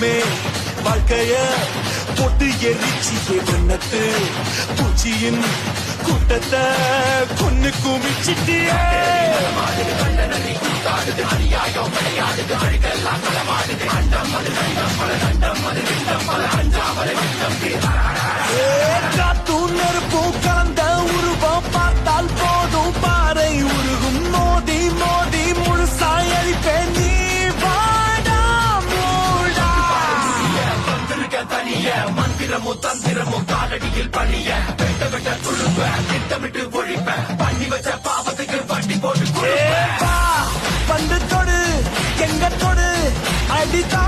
தெய்வமே வாழ்க்கைய பொட்டு எரிச்சியே வண்ணத்து பூச்சியின் கூட்டத்தை கொன்னு குமிச்சிட்டியே காத்தும் நெருப்பும் கலந்த உருவம் பார்த்தால் போதும் பாறை உருகும் மோதி மோதி முழுசாய் அழிப்பேன் நீ வாடா மூடா தனிய மந்திரமும் தந்திரமும் காலடியில் பணிய வெட்ட வெட்ட துழுப்ப திட்டமிட்டு ஒழிப்ப பண்ணி வச்ச பாவத்துக்கு வண்டி போட்டு பண்டு தொடு எங்க தொடு அடித்தா